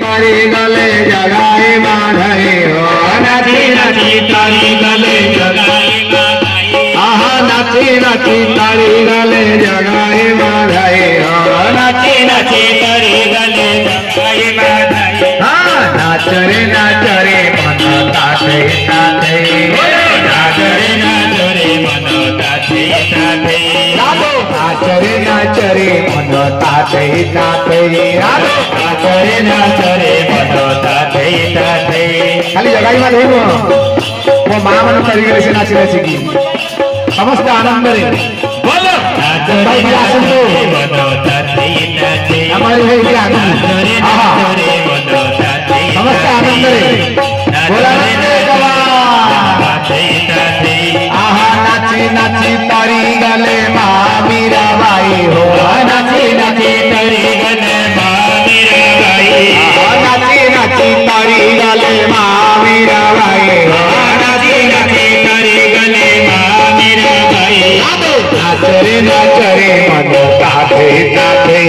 तारी गले जगाए माधई हो नाची नाची तारी गले जगाए माधई आहा नाची नाची तारी गले जगाए माधई हो नाची नाची तारी गले जगाए माधई हाँ नाच रे मन ताते ताते नाच रे मन ताते ताते नाच रे मन ताते ताते नाच रे मन ताते ताते खाली जगाई मा नहीं वो माँ मन तरीके से नाची नाची की समस्त आनंद रे बोलो भाई क्या सुन लो हमारे भाई क्या आनंद समस्त आनंद रे बोला आहा नाची नाची तारी गले माँ मीरा बाई हो नाची नाची तारी गले माँ मीरा बाई नाची नाची तारी गले माँ मीरा बाई हो नाची नाची तारी गले माँ मीरा बाई नाच रे मन ताते ताते